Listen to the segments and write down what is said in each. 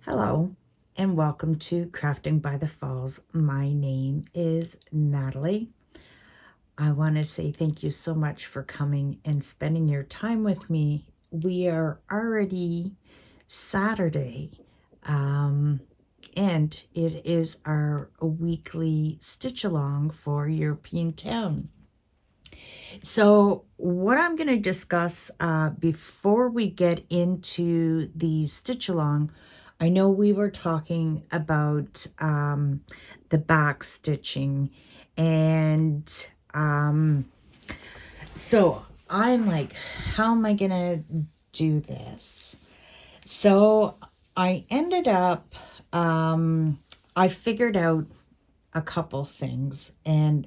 Hello and welcome to Crafting by the Falls. My name is Natalie. I want to say thank you so much for coming and spending your time with me. We are already Saturday, and it is our weekly stitch along for European Town. So what I'm going to discuss before we get into the stitch along, I know we were talking about the back stitching, and so I'm like, how am I gonna do this? So I ended up, I figured out a couple things, and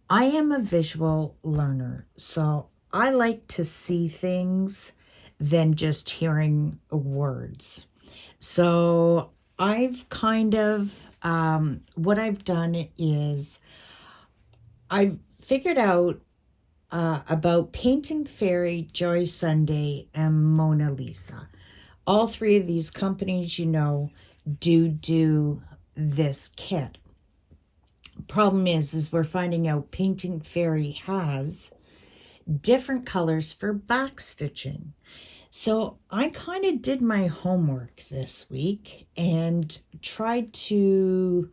I am a visual learner, so I like to see things than just hearing words. So I've kind of, what I've done is I've figured out about Painting Fairy, Joy Sunday, and Mona Lisa. All three of these companies, you know, do this kit. Problem is we're finding out Painting Fairy has different colors for back stitching. So I kind of did my homework this week and tried to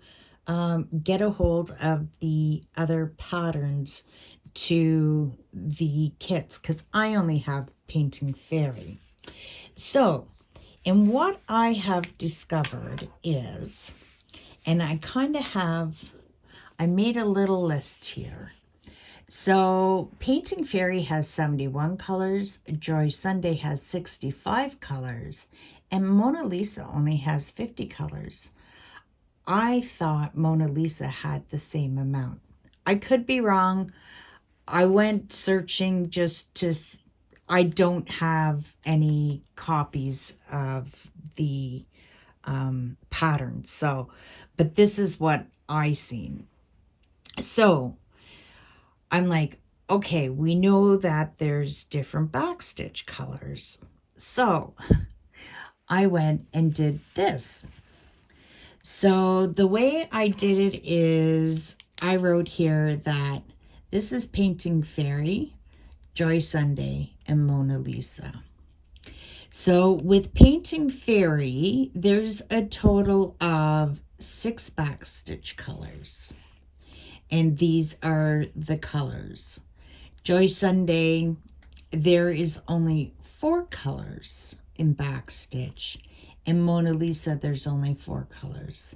get a hold of the other patterns to the kits because I only have Painting Fairy. So, and what I have discovered is, and I kind of have, I made a little list here. So Painting Fairy has 71 colors, Joy Sunday has 65 colors, and Mona Lisa only has 50 colors. I thought Mona Lisa had the same amount. I could be wrong. I went searching just to, I don't have any copies of the pattern. So, but this is what I seen. So I'm like, okay, we know that there's different backstitch colors. So I went and did this. So the way I did it is I wrote here that this is Painting Fairy, Joy Sunday, and Mona Lisa. So with Painting Fairy, there's a total of 6 backstitch colors. And these are the colors. Joy Sunday, there is only 4 colors in backstitch. And Mona Lisa, there's only 4 colors.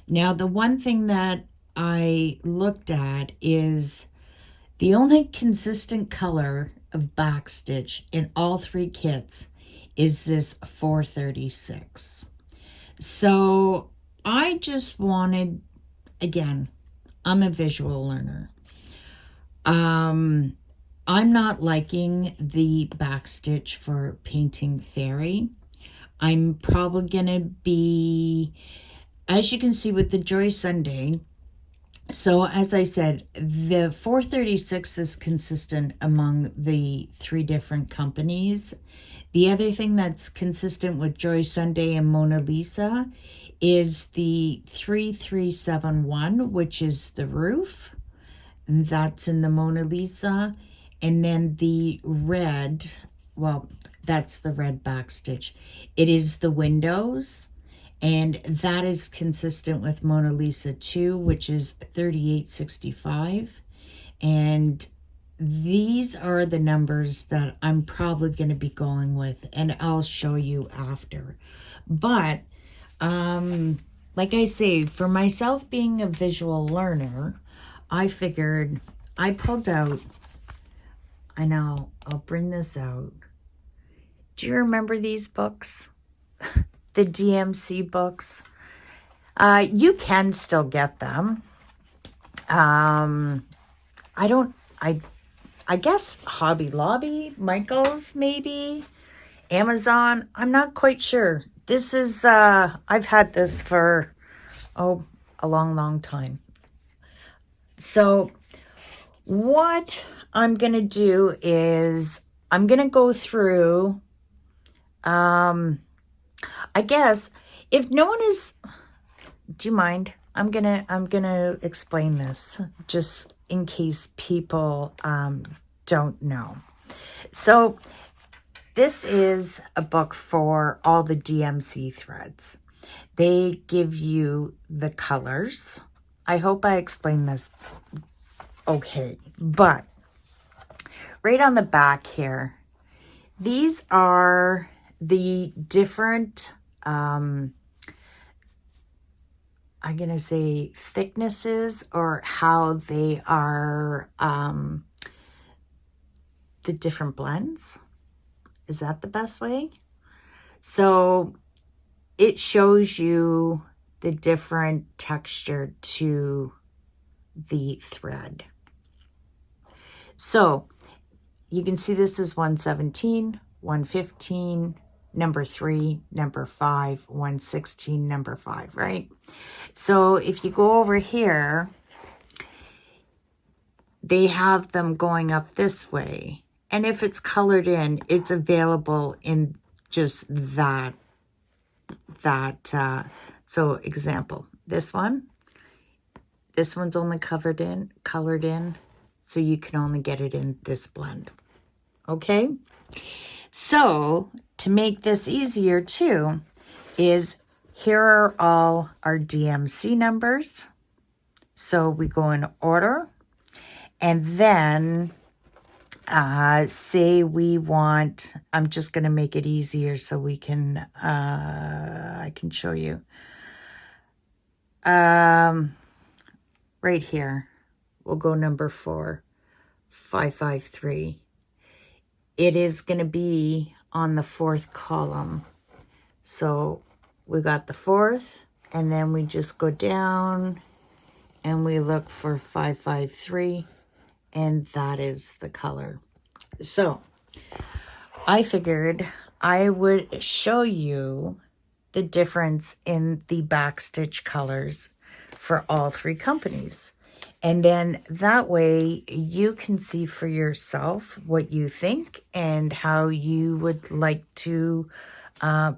Now, the one thing that I looked at is the only consistent color of backstitch in all 3 kits is this 436. So I just wanted, again, I'm a visual learner. I'm not liking the backstitch for Painting Fairy. I'm probably going to be, as you can see with the Joy Sunday, so as I said, the 436 is consistent among the 3 different companies. The other thing that's consistent with Joy Sunday and Mona Lisa is the 3371, which is the roof. That's in the Mona Lisa. And then the red, well, That's the red backstitch. It is the windows, and that is consistent with Mona Lisa 2, which is 3865. And these are the numbers that I'm probably going to be going with, and I'll show you after. But like I say, for myself being a visual learner, I figured I pulled out, I know, I'll bring this out. Do you remember these books? The DMC books? You can still get them. I guess Hobby Lobby, Michael's maybe, Amazon. I'm not quite sure. This is, I've had this for, a long time. So what I'm going to do is I'm going to go through, I guess if no one is, do you mind? I'm going to explain this just in case people, don't know. So this is a book for all the DMC threads. They give you the colors. I hope I explained this okay. But right on the back here, these are the different, I'm going to say thicknesses, or how they are, the different blends. Is that the best way? So it shows you the different texture to the thread. So you can see this is 117, 115, number 3, number 5, 116, number 5, right? So if you go over here, they have them going up this way. And if it's colored in, it's available in just that. So example, this one's only colored in, so you can only get it in this blend. Okay? So to make this easier too, is here are all our DMC numbers. So we go in order, and then say we want, I'm just going to make it easier so we can, I can show you. Right here, we'll go number 4, 553. It is going to be on the 4th column. So we got the 4th, and then we just go down and we look for 553. And that is the color. So I figured I would show you the difference in the backstitch colors for all 3 companies. And then that way you can see for yourself what you think and how you would like to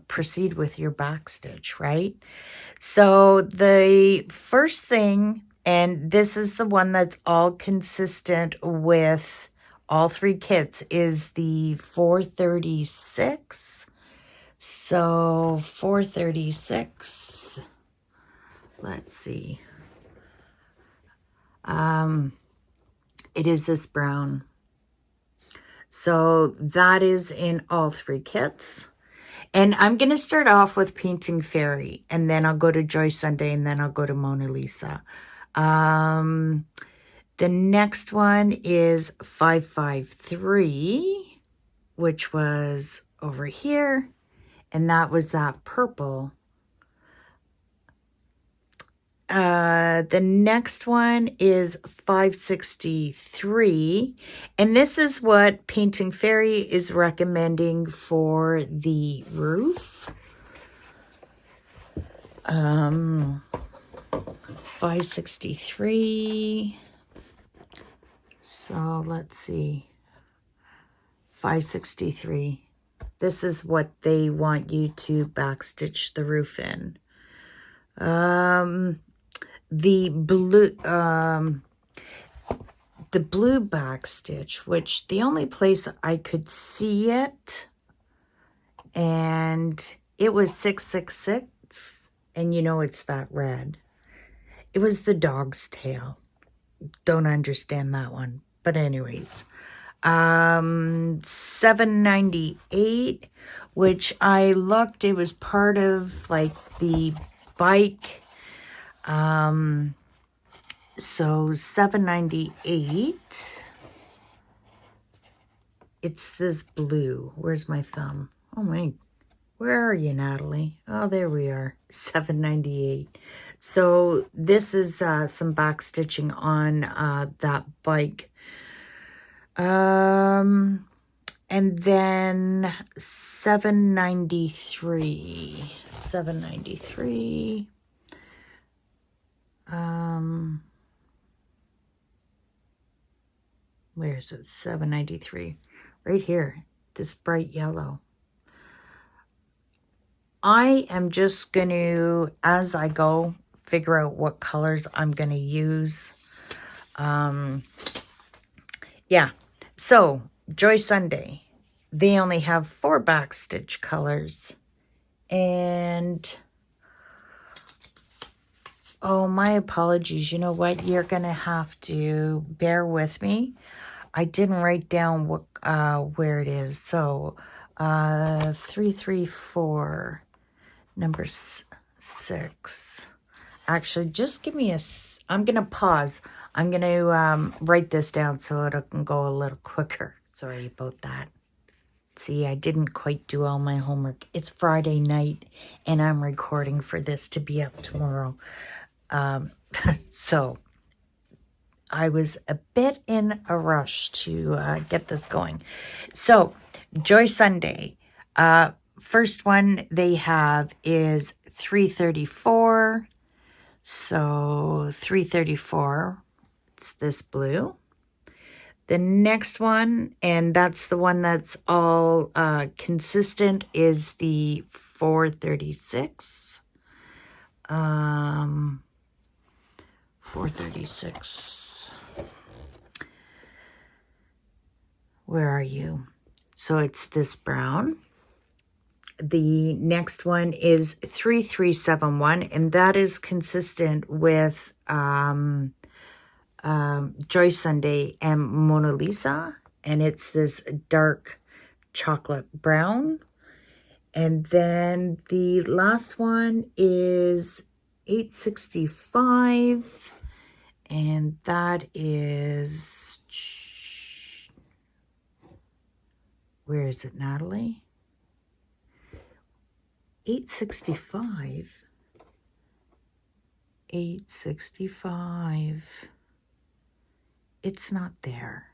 proceed with your backstitch, right? So the first thing, and this is the one that's all consistent with all 3 kits, is the 436. So 436, let's see. It is this brown. So that is in all 3 kits. And I'm going to start off with Painting Fairy, and then I'll go to Joy Sunday, and then I'll go to Mona Lisa. The next one is 553, which was over here, and that was that purple. The next one is 563, and this is what Painting Fairy is recommending for the roof. 563. So let's see. 563. This is what they want you to backstitch the roof in. The blue backstitch, which the only place I could see it and it was 666, and you know it's that red. It was the dog's tail. Don't understand that one. But anyways, $7.98, which I looked, it was part of like the bike. So $7.98. It's this blue. Where's my thumb? Oh my, where are you, Natalie? Oh, there we are. $7.98. So this is some back stitching on that bike. And then $7.93. Where is it? $7.93. Right here. This bright yellow. I am just going to, as I go, figure out what colors I'm going to use. Yeah. So, Joy Sunday. They only have 4 backstitch colors. And, oh, my apologies. You know what? You're going to have to bear with me. I didn't write down what where it is. So, 334, number 6. Actually, just give me I'm going to pause. I'm going to write this down so it can go a little quicker. Sorry about that. See, I didn't quite do all my homework. It's Friday night, and I'm recording for this to be up tomorrow. So, I was a bit in a rush to get this going. So, Joy Sunday. First one they have is 334. So, 334. It's this blue. The next one, and that's the one that's all consistent, is the 436. 436. Where are you? So it's this brown. The next one is 3371, and that is consistent with Joy Sunday and Mona Lisa, and it's this dark chocolate brown. And then the last one is 865, and that is, where is it, Natalie? 865. 865. It's not there.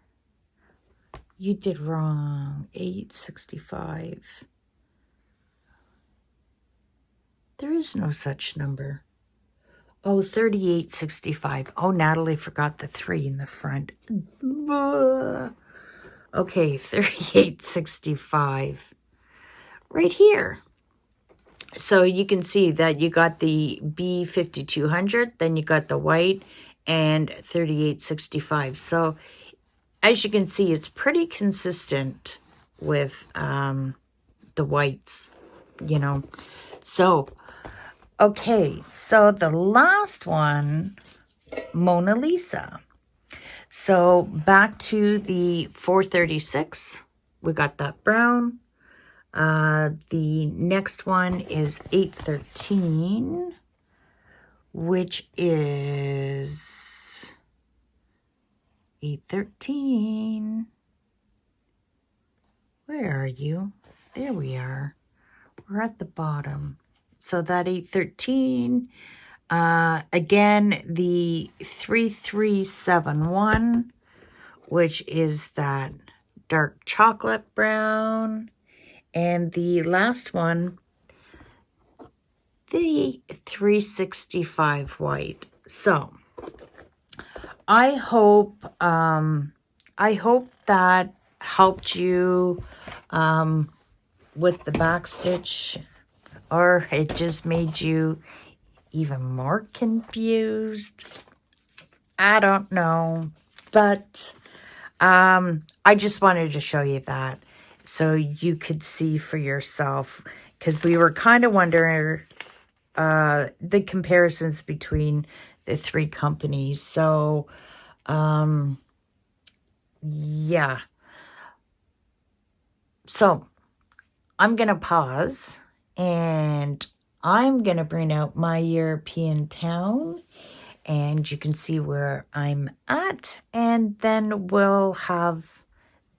You did wrong. 865. There is no such number. Oh, 3865. Oh, Natalie forgot the 3 in the front. Okay, 3865. Right here. So you can see that you got the B5200, then you got the white, and 3865. So as you can see, it's pretty consistent with the whites, you know. So, okay, so the last one, Mona Lisa. So back to the 436, we got that brown. The next one is 813, which is 813. Where are you? There we are. We're at the bottom. So that 813, again, the 3371, which is that dark chocolate brown. And the last one, the 365 white. So I hope that helped you with the backstitch, or it just made you even more confused. I don't know, but I just wanted to show you that. so you could see for yourself, because we were kind of wondering the comparisons between the three companies. So, yeah. So, I'm going to pause and I'm going to bring out my European town and you can see where I'm at, and then we'll have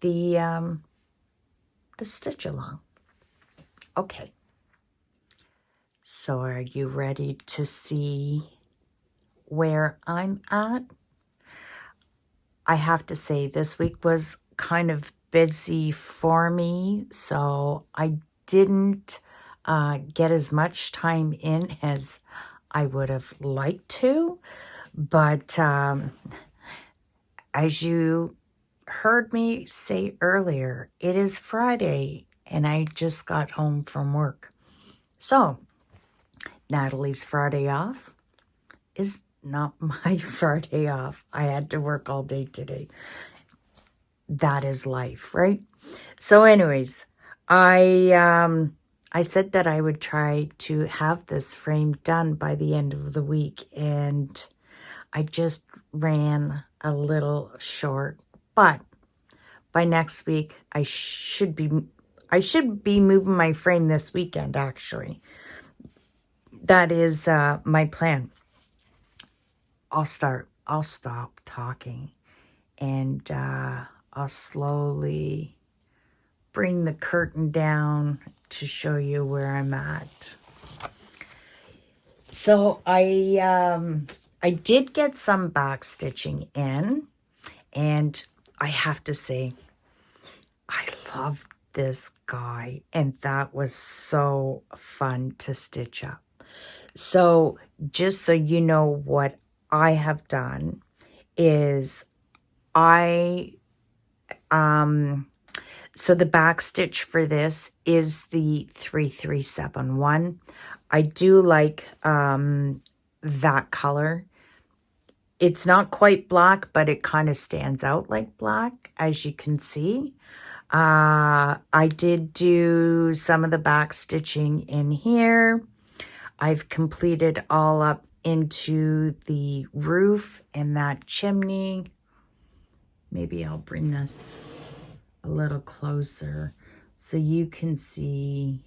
the stitch along. Okay. So are you ready to see where I'm at? I have to say this week was kind of busy for me, so I didn't get as much time in as I would have liked to. But as you heard me say earlier, it is Friday and I just got home from work. So Natalie's Friday off is not my Friday off. I had to work all day today. That is life, right? So anyways, I said that I would try to have this frame done by the end of the week, and I just ran a little short, but by next week I should be moving my frame this weekend, actually. That is my plan. I'll stop talking and I'll slowly bring the curtain down to show you where I'm at. So I did get some back stitching in, and I have to say, I love this guy, and that was so fun to stitch up. So just so you know, what I have done is so the back stitch for this is the 3371. I do like that color. It's not quite black, but it kind of stands out like black, as you can see. I did do some of the back stitching in here. I've completed all up into the roof and that chimney. Maybe I'll bring this a little closer so you can see.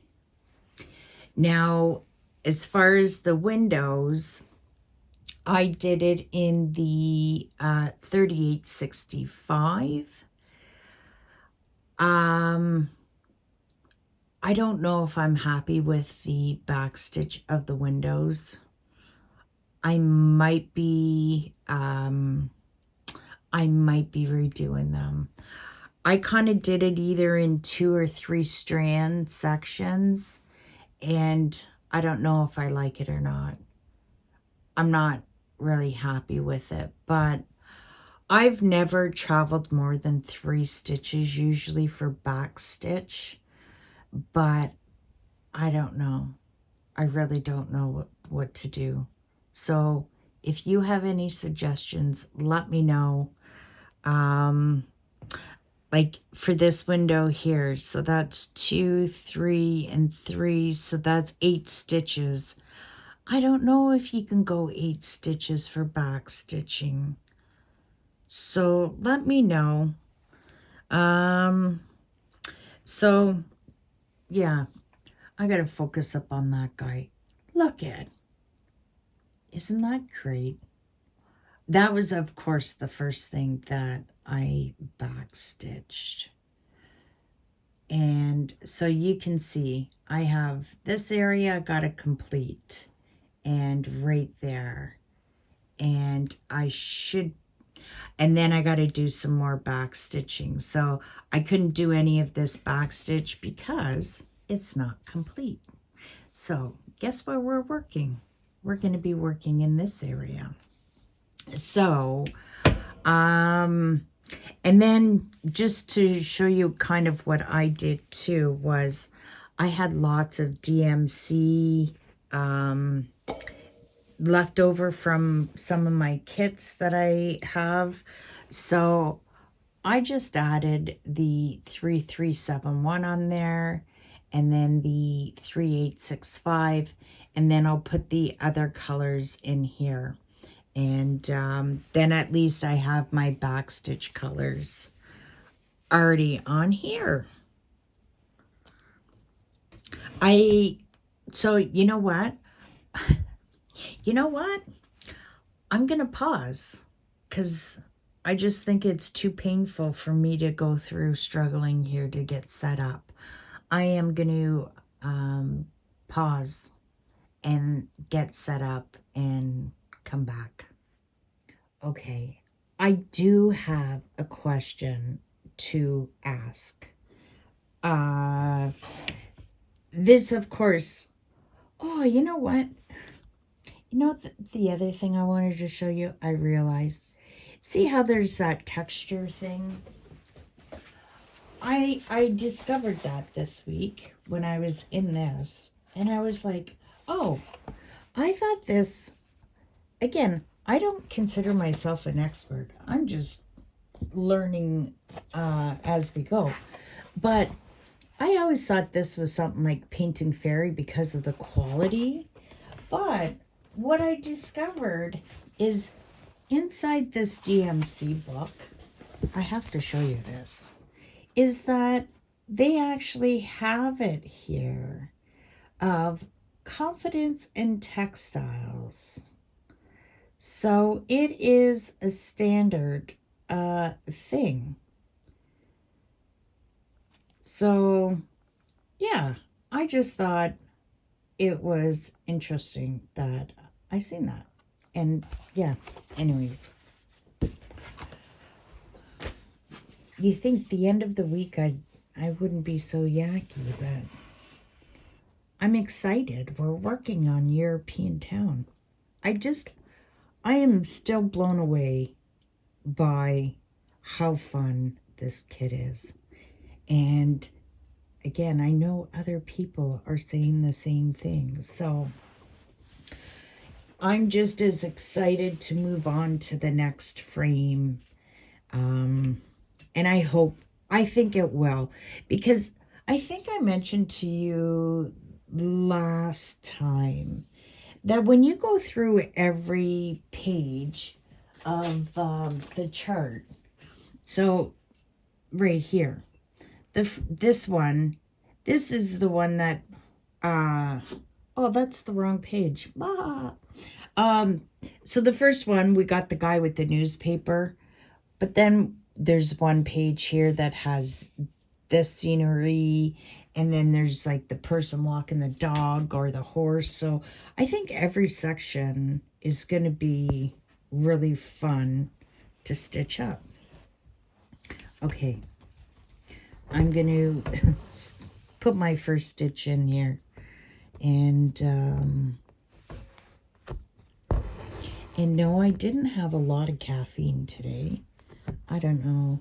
Now, as far as the windows, I did it in the 3865. I don't know if I'm happy with the back stitch of the windows. I might be redoing them. I kind of did it either in 2 or 3 strand sections, and I don't know if I like it or not. I'm not really happy with it, but I've never traveled more than 3 stitches usually for back stitch, but I don't know. I really don't know what to do. So if you have any suggestions, let me know. Like for this window here, so that's 2, 3, and 3, so that's 8 stitches. I don't know if you can go 8 stitches for back stitching. So let me know. So yeah, I gotta focus up on that guy. Look at, isn't that great? That was, of course, the first thing that I back stitched. And so you can see I have this area got to complete, and right there, and and then I got to do some more back stitching. So I couldn't do any of this back stitch because it's not complete. So guess where we're working? We're going to be working in this area. So, and then just to show you kind of what I did too was I had lots of DMC left over from some of my kits that I have. So I just added the 3371 on there, and then the 3865, and then I'll put the other colors in here. And then at least I have my backstitch colors already on here. So you know what? You know what? I'm going to pause because I just think it's too painful for me to go through struggling here to get set up. I am going to pause and get set up and come back. Okay, I do have a question to ask. This, of course, oh, you know what? You know, the other thing I wanted to show you, I realized, see how there's that texture thing? I discovered that this week when I was in this, and I was like, oh, I thought this, again, I don't consider myself an expert. I'm just learning as we go. But I always thought this was something like Paint and Fairy because of the quality. But what I discovered is inside this DMC book, I have to show you this, is that they actually have it here of Confidence in Textiles. So it is a standard thing. So yeah, I just thought it was interesting that I seen that. And yeah, anyways. You think the end of the week I wouldn't be so yucky, but I'm excited. We're working on European Town. I am still blown away by how fun this kit is. And again, I know other people are saying the same thing. So I'm just as excited to move on to the next frame. And I think it will. Because I think I mentioned to you last time that when you go through every page of the chart, so right here, this one, this is the one that, oh, that's the wrong page. So the first one, we got the guy with the newspaper, but then there's one page here that has this scenery, and then there's like the person walking the dog or the horse. So I think every section is going to be really fun to stitch up. Okay, I'm going to put my first stitch in here. And no, I didn't have a lot of caffeine today. I don't know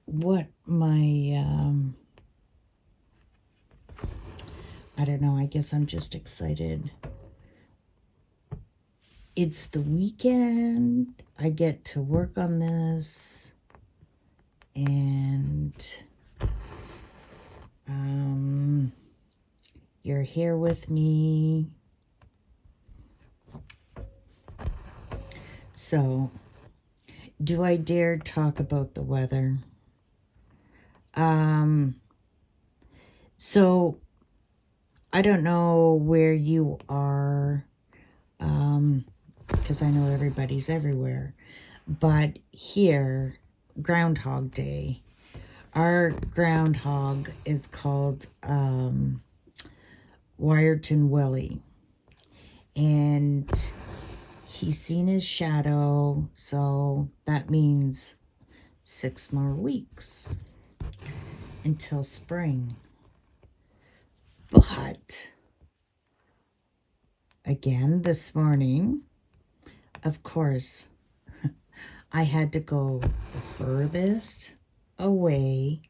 what my, I don't know, I guess I'm just excited. It's the weekend. I get to work on this. And you're here with me. So, do I dare talk about the weather? So, I don't know where you are, because I know everybody's everywhere. But here, Groundhog Day, our groundhog is called Wiarton Willie. And he's seen his shadow, so that means 6 more weeks until spring. But again, this morning, of course, I had to go the furthest away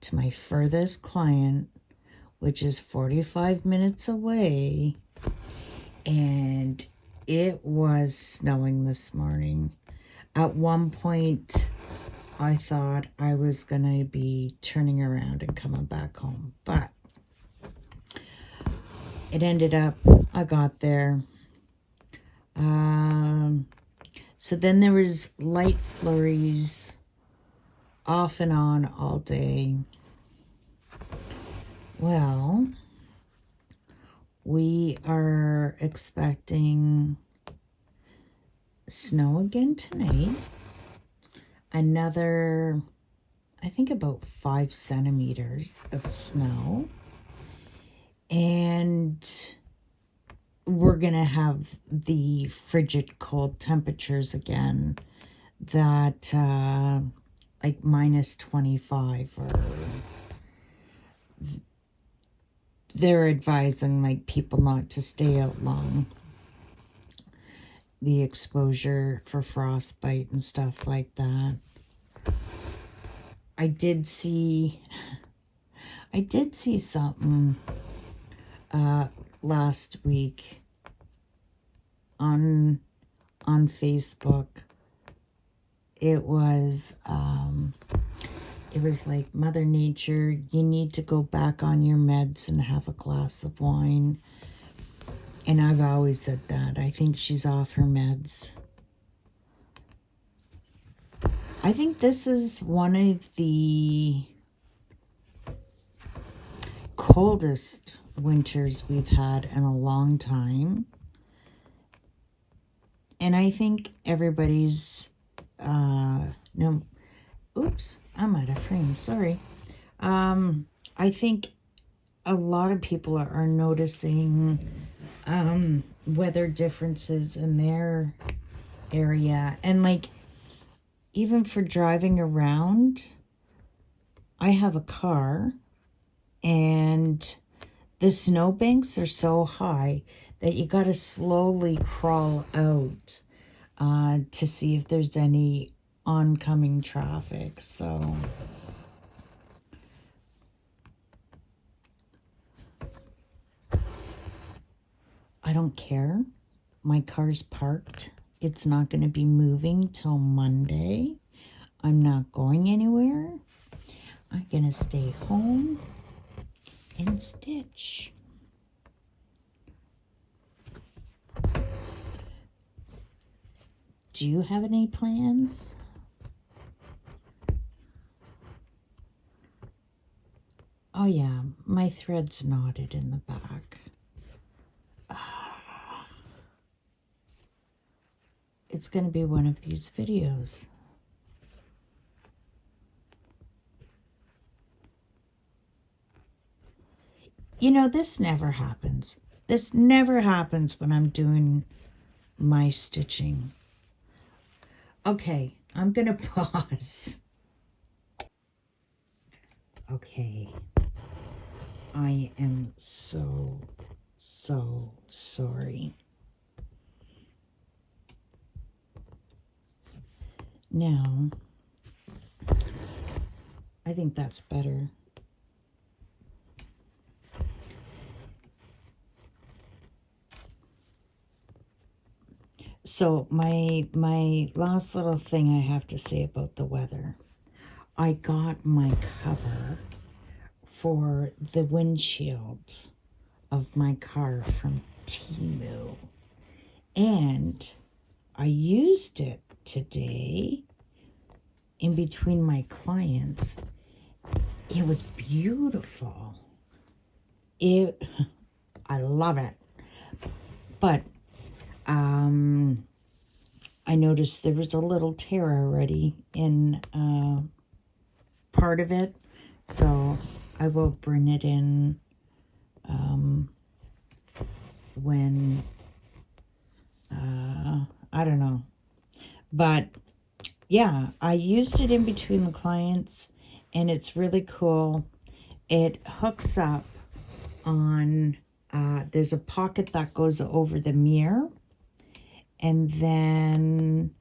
to my furthest client, which is 45 minutes away, and it was snowing this morning. At one point, I thought I was going to be turning around and coming back home. But it ended up, I got there. So then there was light flurries off and on all day. Well, we are expecting snow again tonight. Another, I think about 5 centimeters of snow. And we're going to have the frigid cold temperatures again that like minus 25, or they're advising like people not to stay out long. The exposure for frostbite and stuff like that. I did see something last week on Facebook. It was like, Mother Nature, you need to go back on your meds and have a glass of wine. And I've always said that. I think she's off her meds. I think this is one of the coldest winters we've had in a long time. And I think everybody's, no, oops, I'm out of frame, sorry. I think a lot of people are noticing weather differences in their area. And like, even for driving around, I have a car, and the snowbanks are so high that you got to slowly crawl out to see if there's any oncoming traffic. So I don't care. My car's parked. It's not going to be moving till Monday. I'm not going anywhere. I'm going to stay home and stitch. Do you have any plans? Oh yeah, my thread's knotted in the back. It's going to be one of these videos. You know, this never happens. This never happens when I'm doing my stitching. Okay, I'm going to pause. Okay. I am so sorry. Now, I think that's better. So my last little thing I have to say about the weather. I got my cover for the windshield of my car from Temu, and I used it today in between my clients. It was beautiful. I love it. But I noticed there was a little tear already in part of it, so I will bring it in when I don't know. But yeah, I used it in between the clients, and it's really cool. It hooks up on, there's a pocket that goes over the mirror, and then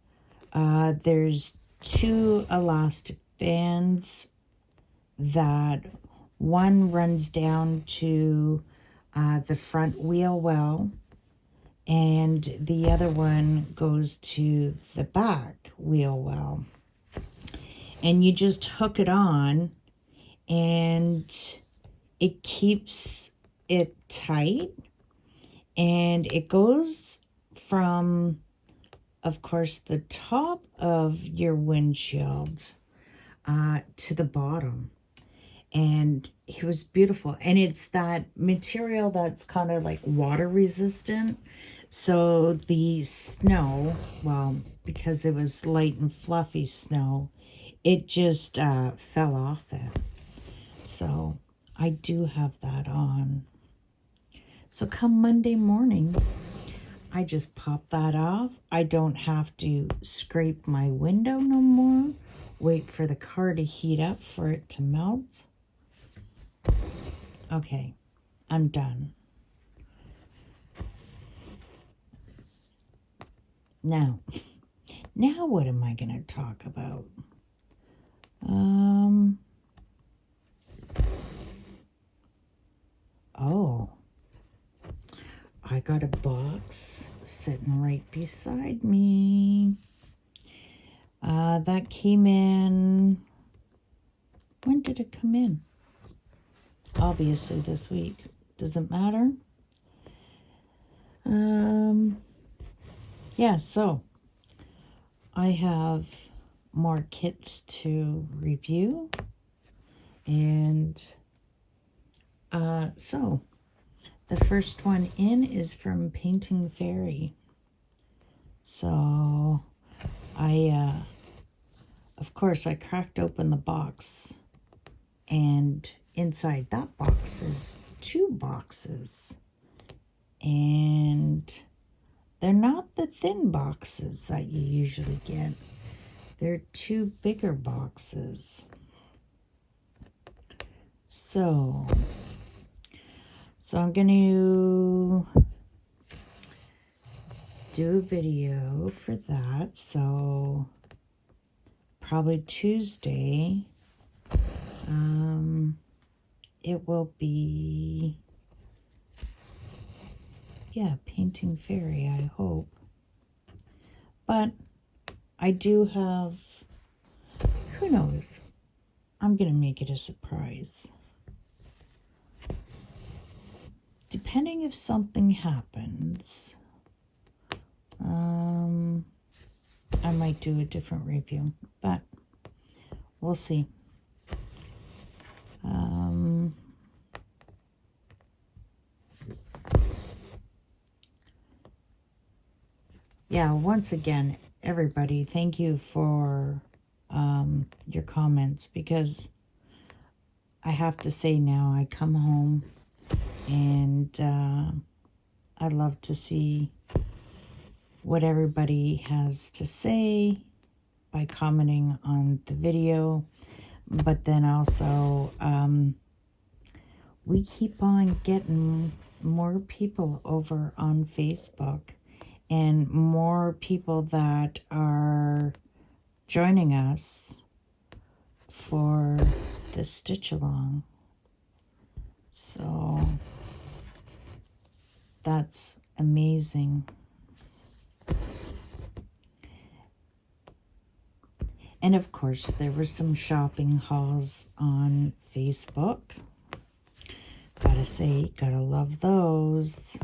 there's 2 elastic bands that one runs down to the front wheel well, and the other one goes to the back wheel well. and you just hook it on, and it keeps it tight, and it goes from, of course, the top of your windshield to the bottom. And it was beautiful. And it's that material that's kind of like water resistant. So the snow, well, because it was light and fluffy snow, it just fell off it. So I do have that on. So come Monday morning, I just pop that off. I don't have to scrape my window no more. Wait for the car to heat up for it to melt. Okay, I'm done. Now what am I going to talk about? Oh, I got a box sitting right beside me. That came in, when did it come in? Obviously this week. Doesn't matter. Yeah, so I have more kits to review. And so the first one in is from Painting Fairy. So of course, I cracked open the box, and inside that box is 2 boxes. And they're not the thin boxes that you usually get. They're 2 bigger boxes. So I'm going to do a video for that. So probably Tuesday, it will be, yeah, Painting Fairy, I hope. But I do have, who knows, I'm going to make it a surprise. Depending if something happens, I might do a different review, but we'll see. Yeah, once again, everybody, thank you for your comments, because I have to say now, I come home and I love to see what everybody has to say by commenting on the video. But then also, we keep on getting more people over on Facebook, and more people that are joining us for the stitch along. So that's amazing. And of course, there were some shopping hauls on Facebook. Gotta say, gotta love those.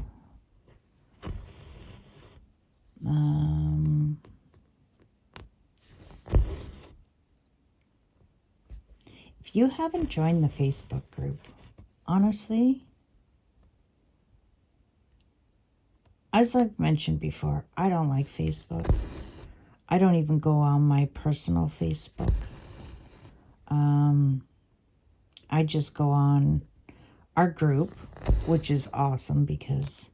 If you haven't joined the Facebook group, honestly, as I've mentioned before, I don't like Facebook. I don't even go on my personal Facebook. I just go on our group, which is awesome because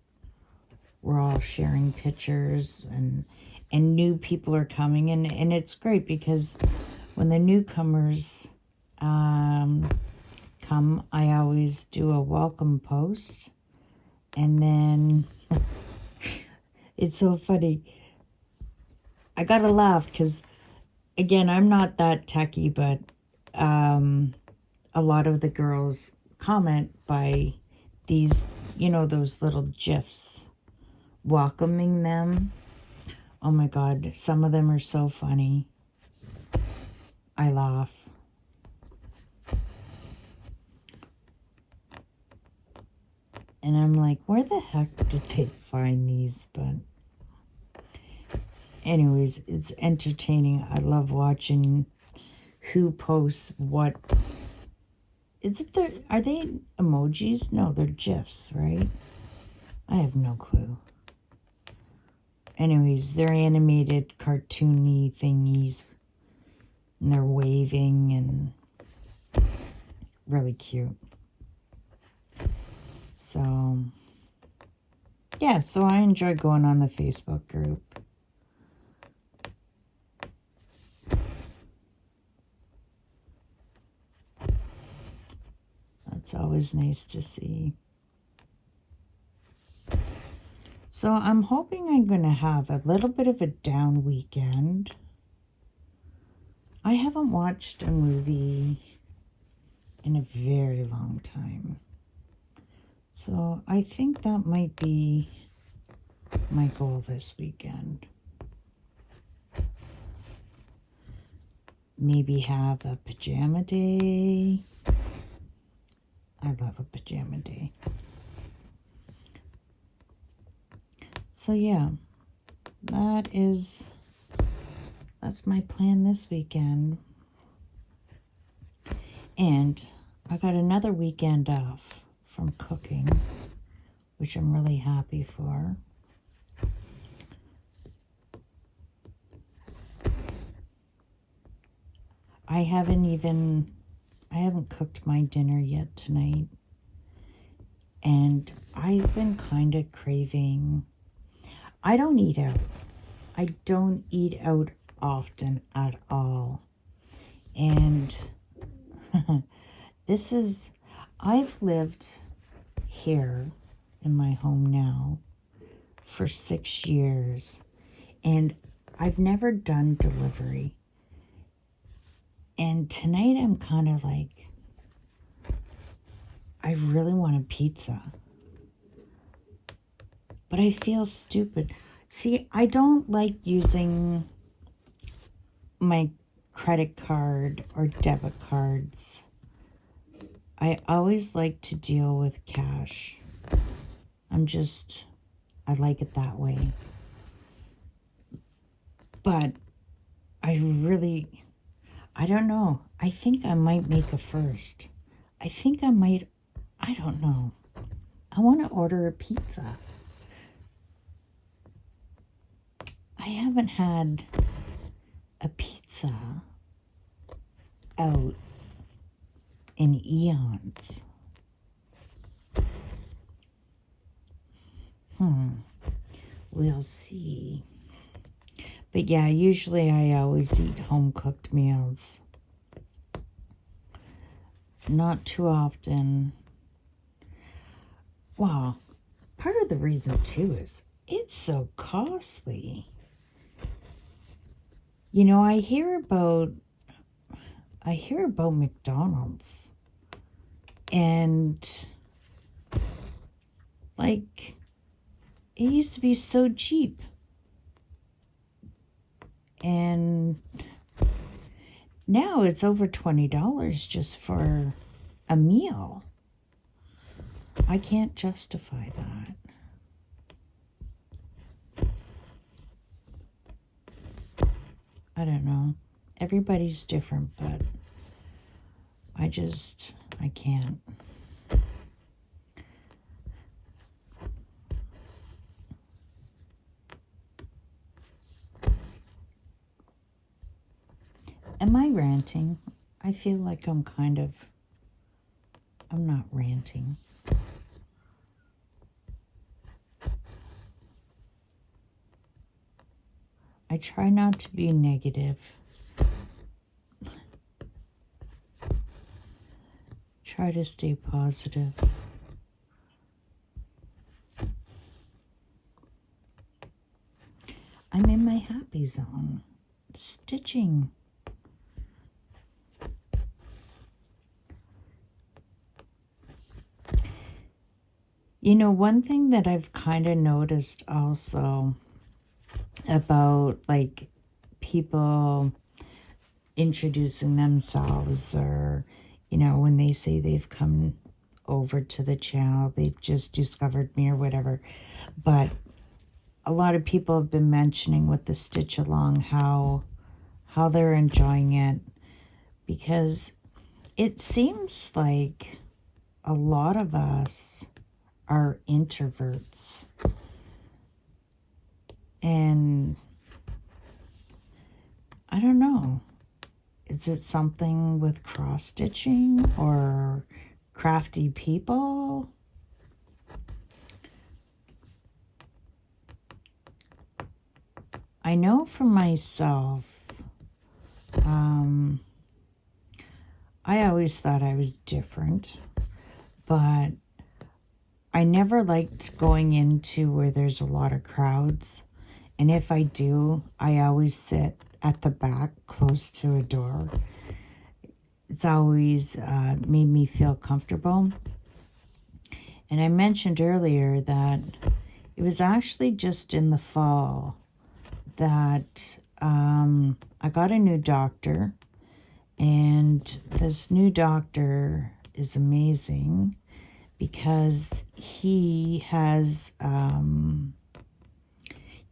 we're all sharing pictures, and new people are coming, and it's great because when the newcomers come, I always do a welcome post. And then it's so funny, I gotta laugh because, again, I'm not that techie, but a lot of the girls comment by these, those little GIFs welcoming them. Oh my God, some of them are so funny. I laugh. And I'm like, where the heck did they find these? But anyways, it's entertaining. I love watching who posts what. Are they emojis? No, they're GIFs, right? I have no clue. Anyways, they're animated, cartoony thingies. And they're waving and really cute. So, yeah, so I enjoy going on the Facebook group. That's always nice to see. So I'm hoping I'm going to have a little bit of a down weekend. I haven't watched a movie in a very long time. So I think that might be my goal this weekend. Maybe have a pajama day. I love a pajama day. So yeah, that's my plan this weekend. And I got another weekend off from cooking, which I'm really happy for. I haven't cooked my dinner yet tonight. And I've been kind of craving. I don't eat out. I don't eat out often at all. And I've lived here in my home now for 6 years. And I've never done delivery. And tonight I'm kind of like, I really want a pizza. But I feel stupid. See, I don't like using my credit card or debit cards. I always like to deal with cash. I like it that way. But I don't know. I think I might make a first. I don't know. I want to order a pizza. I haven't had a pizza out in eons. We'll see. But yeah, usually I always eat home-cooked meals. Not too often. Well, part of the reason too is it's so costly. You know, I hear about McDonald's, and like it used to be so cheap, and now it's over $20 just for a meal. I can't justify that. I don't know. Everybody's different, but I can't. Am I ranting? I feel like I'm not ranting. I try not to be negative. Try to stay positive. I'm in my happy zone. Stitching. You know, one thing that I've kind of noticed also about like people introducing themselves, or, you know, when they say they've come over to the channel, they've just discovered me or whatever. But a lot of people have been mentioning with the Stitch Along how they're enjoying it, because it seems like a lot of us are introverts. And I don't know. Is it something with cross-stitching or crafty people? I know for myself, I always thought I was different, but I never liked going into where there's a lot of crowds. And if I do, I always sit at the back close to a door. It's always made me feel comfortable. And I mentioned earlier that it was actually just in the fall that I got a new doctor. And this new doctor is amazing because he has,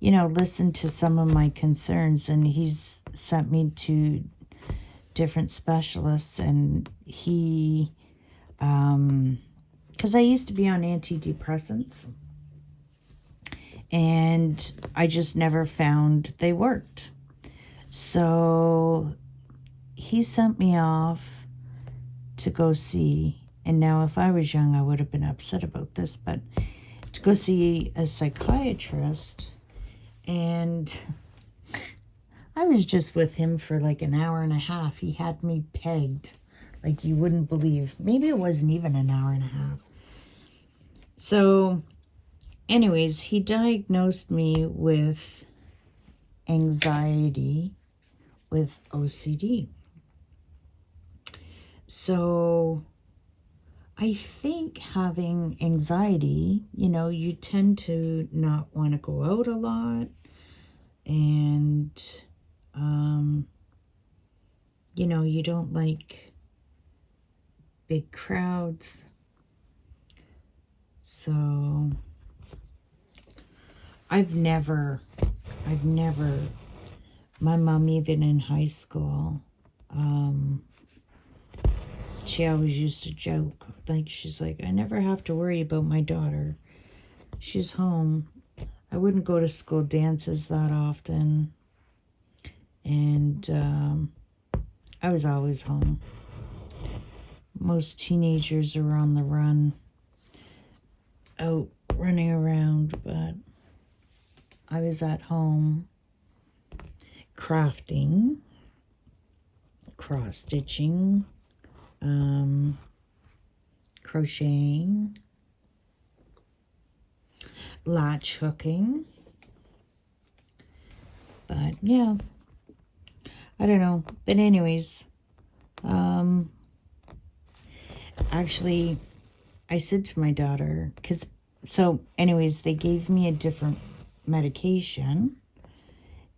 you know, listened to some of my concerns, and he's sent me to different specialists. And he, because I used to be on antidepressants, and I just never found they worked. So he sent me off to go see, and now if I was young, I would have been upset about this, but to go see a psychiatrist. And I was just with him for like an hour and a half. He had me pegged like you wouldn't believe. Maybe it wasn't even an hour and a half. So anyways, he diagnosed me with anxiety with OCD. So I think having anxiety, you know, you tend to not want to go out a lot, and, you know, you don't like big crowds. So I've never, my mom, even in high school, she always used to joke, like, she's like, I never have to worry about my daughter. She's home. I wouldn't go to school dances that often. And I was always home. Most teenagers are on the run, out running around, but I was at home crafting, cross-stitching, crocheting, latch hooking. But yeah, I don't know. But anyways, actually, I said to my daughter, anyways, they gave me a different medication,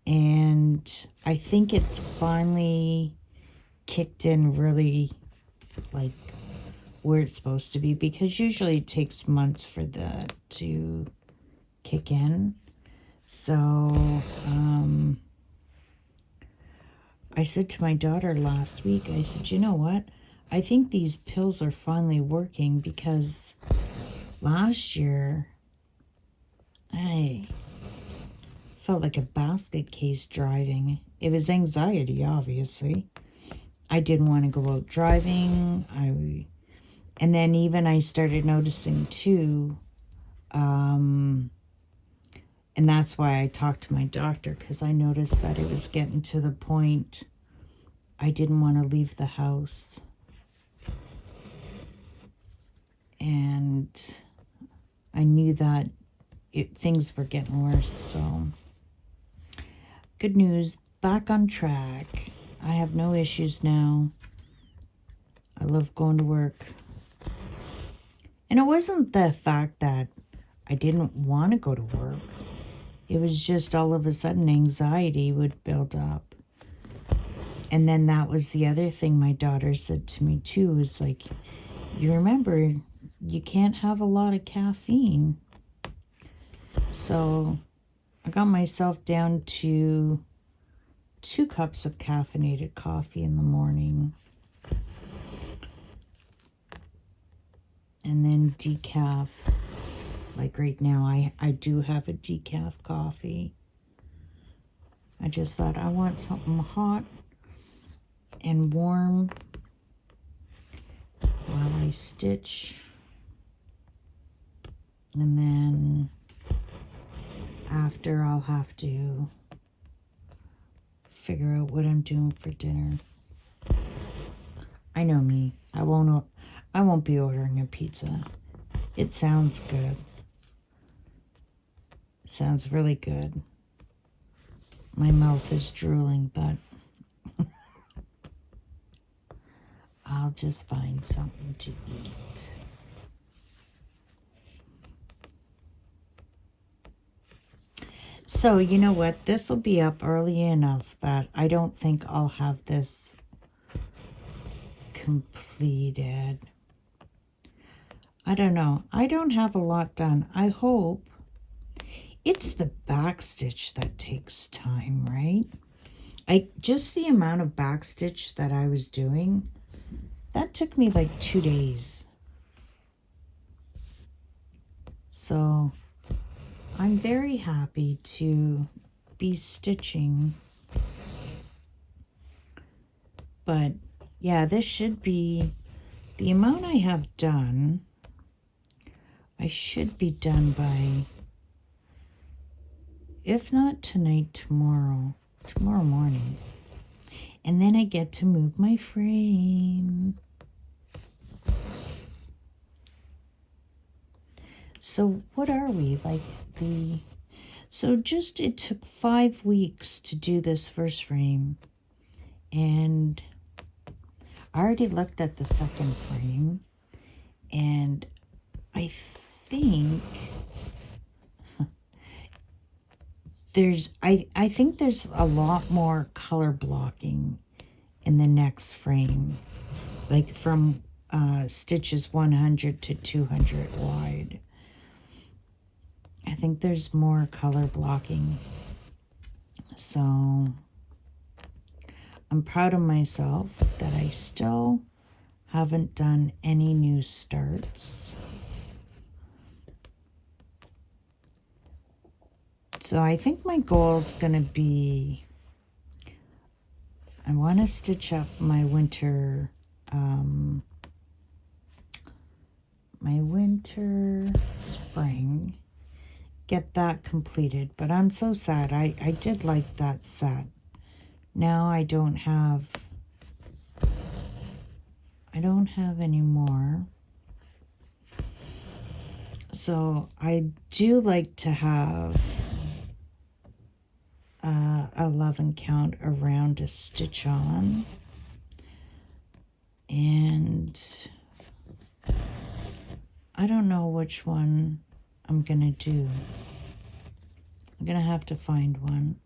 and I think it's finally kicked in really, like, where it's supposed to be, because usually it takes months for that to kick in. So I said to my daughter last week, I said, you know what, I think these pills are finally working, because last year I felt like a basket case driving. It was anxiety, obviously. I didn't want to go out driving. And then even I started noticing too, and that's why I talked to my doctor, because I noticed that it was getting to the point I didn't want to leave the house. And I knew that things were getting worse. So good news, back on track. I have no issues now. I love going to work. And it wasn't the fact that I didn't want to go to work. It was just all of a sudden anxiety would build up. And then that was the other thing my daughter said to me too, was like, you remember, you can't have a lot of caffeine. So I got myself down to 2 cups of caffeinated coffee in the morning. And then decaf. Like right now, I do have a decaf coffee. I just thought I want something hot and warm while I stitch. And then after, I'll have to figure out what I'm doing for dinner. I know me. I won't be ordering a pizza. It sounds good. Sounds really good. My mouth is drooling, but I'll just find something to eat. So, you know what? This will be up early enough that I don't think I'll have this completed. I don't know. I don't have a lot done. I hope. It's the back stitch that takes time, right? Just the amount of back stitch that I was doing, that took me like 2 days. So I'm very happy to be stitching. But yeah, this should be the amount I have done. I should be done by, if not tonight, tomorrow morning. And then I get to move my frame. So what are we, like so just, it took 5 weeks to do this first frame. And I already looked at the second frame. And I think I think there's a lot more color blocking in the next frame, like from stitches 100 to 200 wide. I think there's more color blocking. So I'm proud of myself that I still haven't done any new starts. So I think my goal is going to be, I want to stitch up my winter spring, get that completed. But I'm so sad. I did like that set. Now I don't have any more. So I do like to have 11 count around a stitch on, and I don't know which one I'm gonna do. I'm gonna have to find one.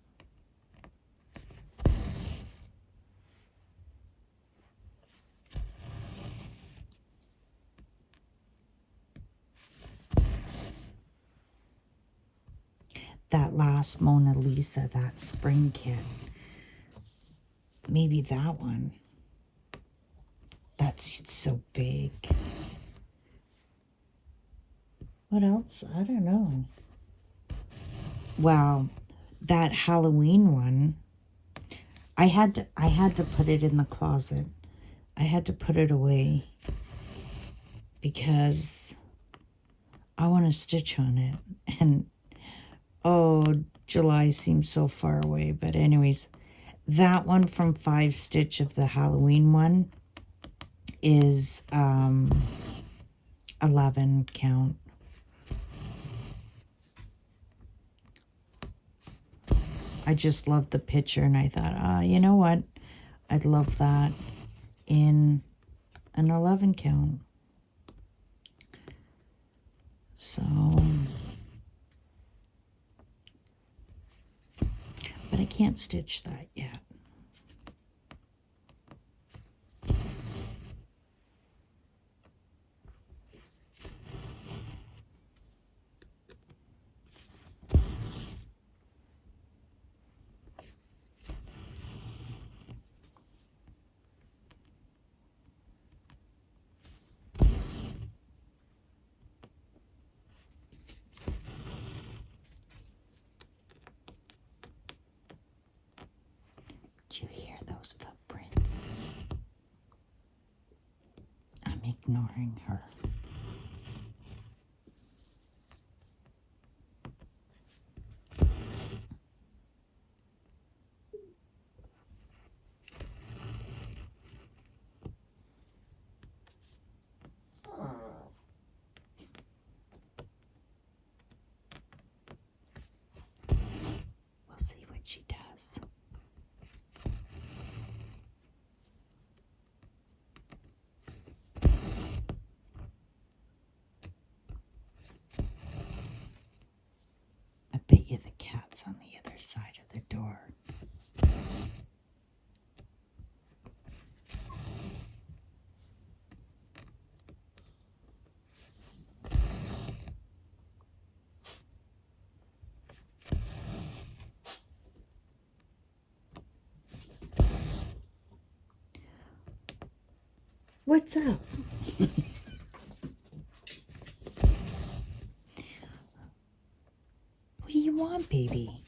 That last Mona Lisa, that spring kit. Maybe that one. That's so big. What else? I don't know. Well, that Halloween one, I had to put it in the closet. I had to put it away because I want to stitch on it. And oh, July seems so far away. But anyways, that one from 5 Stitch of the Halloween one is 11 count. I just loved the picture, and I thought, you know what? I'd love that in an 11 count. So, but I can't stitch that yet. Do you hear those footprints? I'm ignoring her. We'll see what she does. I bet you the cat's on the other side of the door. What's up? What do you want, baby?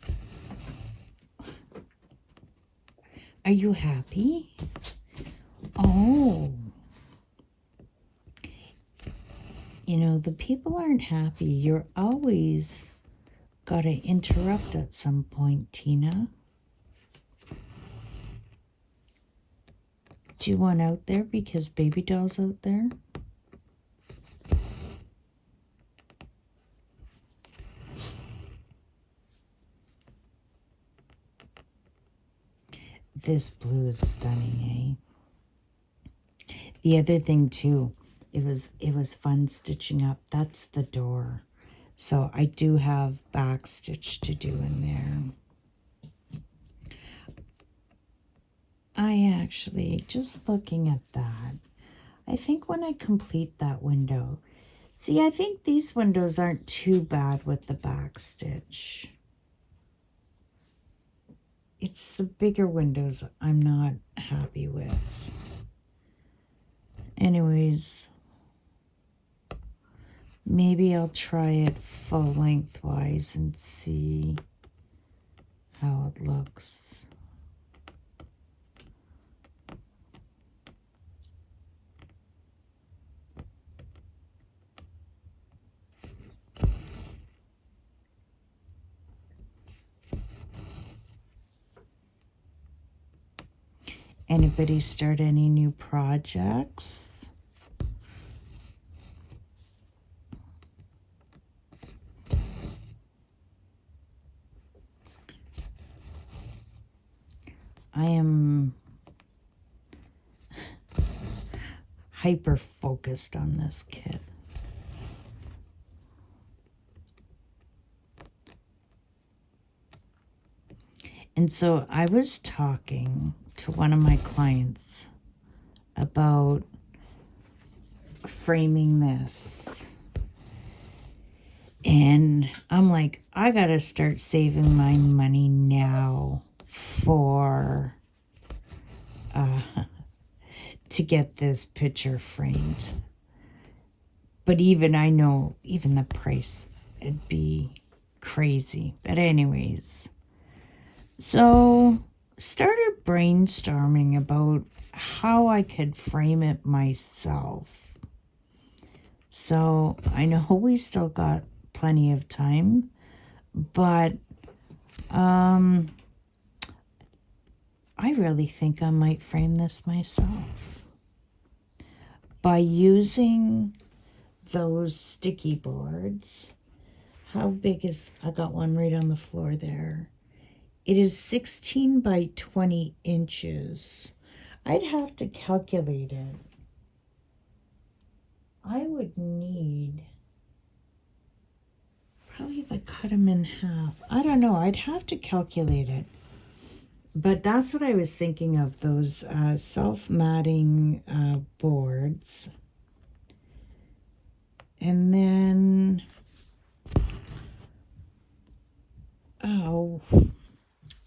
Are you happy? Oh. You know, the people aren't happy. You're always got to interrupt at some point, Tina. Do you want out there because baby doll's out there? This blue is stunning, eh? The other thing too, it was fun stitching up. That's the door. So I do have back stitch to do in there. I actually, just looking at that, I think when I complete that window, see, I think these windows aren't too bad with the back stitch. It's the bigger windows I'm not happy with. Anyways, maybe I'll try it full lengthwise and see how it looks. Anybody start any new projects? I am hyper focused on this kit. And so I was talking to one of my clients about framing this. And I'm like, I gotta start saving my money now for to get this picture framed. But even I know even the price, it'd be crazy. But anyways, so started brainstorming about how I could frame it myself. So I know we still got plenty of time, but I really think I might frame this myself by using those sticky boards. How big is, I got one right on the floor there. It is 16 by 20 inches. I'd have to calculate it. I would need, probably if I cut them in half, I don't know, I'd have to calculate it. But that's what I was thinking of, those self-matting boards. And then, oh,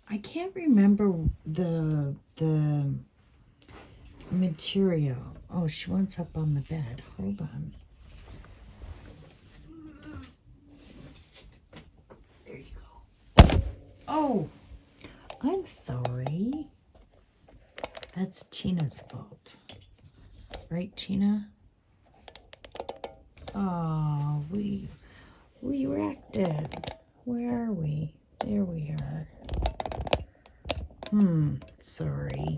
I can't remember the material. Oh, she wants up on the bed. Hold on. There you go. Oh, I'm sorry. That's Tina's fault. Right, Tina? Oh, we wrecked it. Where are we? There we are. Sorry.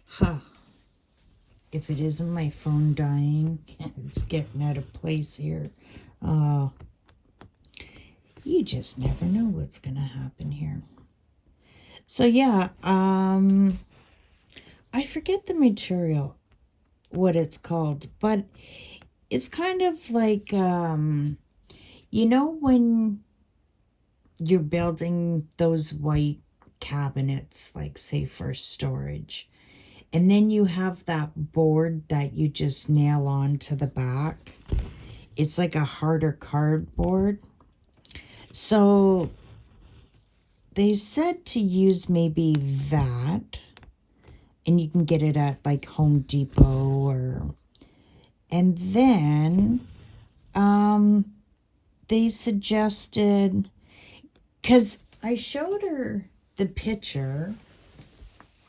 Huh. If it isn't my phone dying, it's getting out of place here. You just never know what's gonna happen here. So yeah, I forget the material, what it's called, but it's kind of like, you know, when you're building those white cabinets, like say for storage, and then you have that board that you just nail on to the back. It's like a harder cardboard. So they said to use maybe that, and you can get it at like Home Depot and then they suggested, because I showed her the picture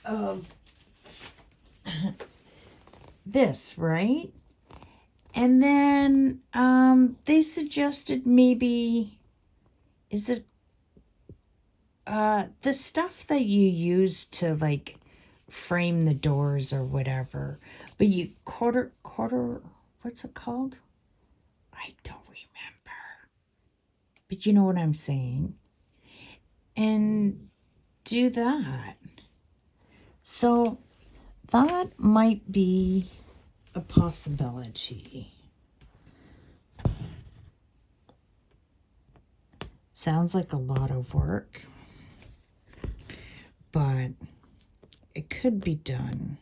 of this, right? And then they suggested maybe, is it the stuff that you use to like frame the doors or whatever, but you quarter, what's it called? I don't remember. But you know what I'm saying. And do that. So that might be a possibility. Sounds like a lot of work, but it could be done.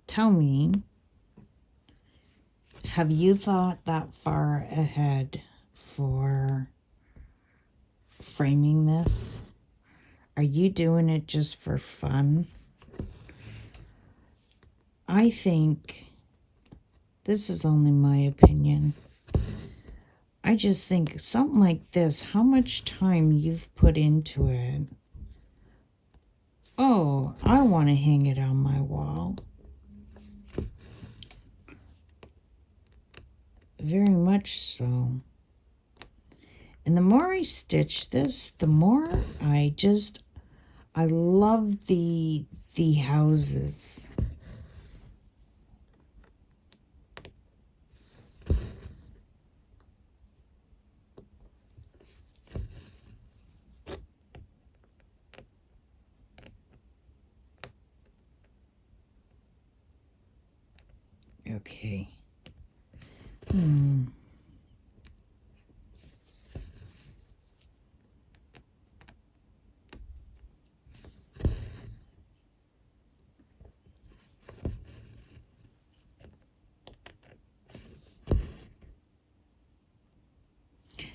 Tell me, have you thought that far ahead for framing this? Are you doing it just for fun? I think, this is only my opinion, I just think something like this, how much time you've put into it. Oh, I want to hang it on my wall. Very much so. And the more I stitch this, the more I love the houses. Okay.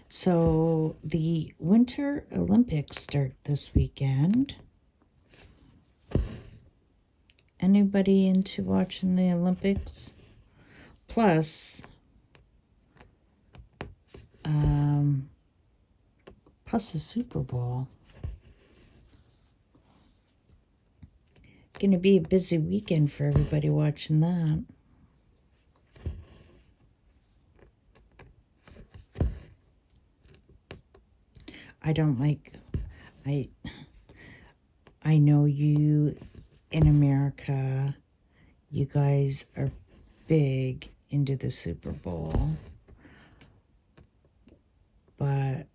So the Winter Olympics start this weekend. Anybody into watching the Olympics? Plus the Super Bowl. Gonna be a busy weekend for everybody watching that. I don't like, I know you in America, you guys are big into the Super Bowl, but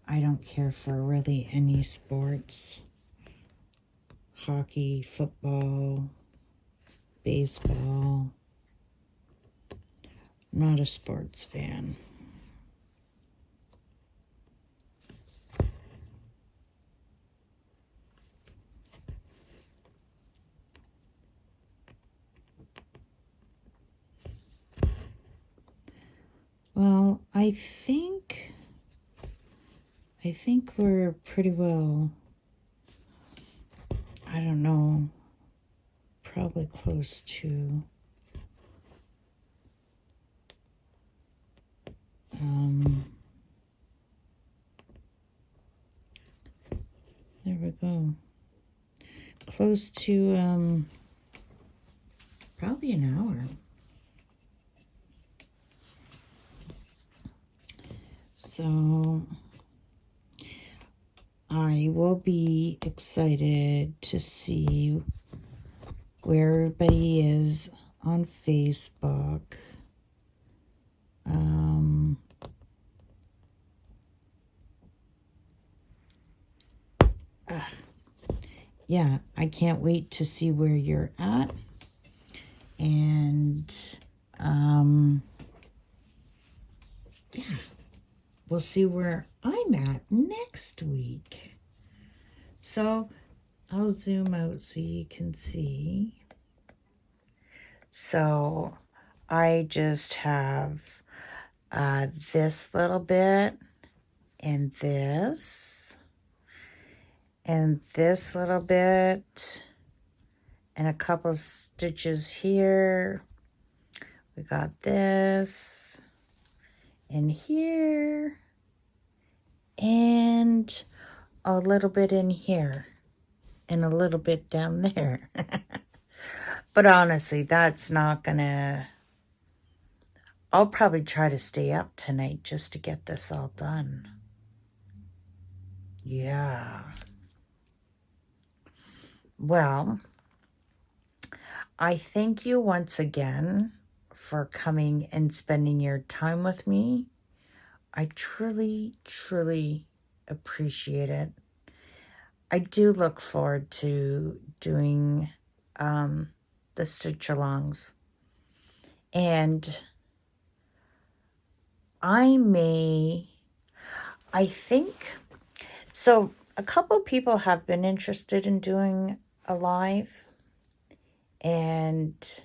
I don't care for really any sports. Hockey, football, baseball. I'm not a sports fan. Well, I think we're pretty well, I don't know, probably close to go? Close to, probably an hour. So I will be excited to see where everybody is on Facebook. Yeah, I can't wait to see where you're at. And yeah, we'll see where I'm at next week. So I'll zoom out so you can see. So I just have this little bit and this little bit and a couple stitches here. We got this in here and a little bit in here and a little bit down there. But honestly, that's not gonna... I'll probably try to stay up tonight just to get this all done. Yeah. Well, I thank you once again for coming and spending your time with me. I truly, truly appreciate it. I do look forward to doing the stitch-alongs. And I think, so a couple of people have been interested in doing a live, and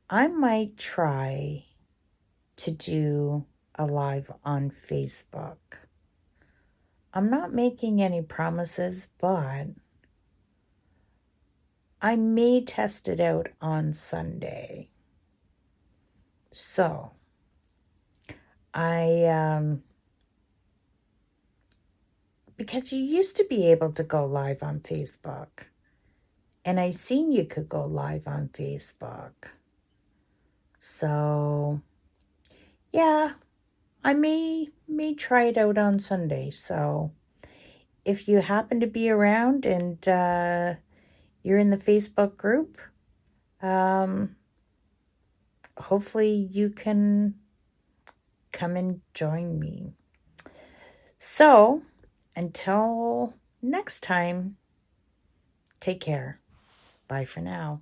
I might try to do a live on Facebook. I'm not making any promises, but I may test it out on Sunday. So because you used to be able to go live on Facebook, and I seen you could go live on Facebook. So yeah, I may try it out on Sunday. So if you happen to be around and you're in the Facebook group, hopefully you can come and join me. So until next time, take care. Bye for now.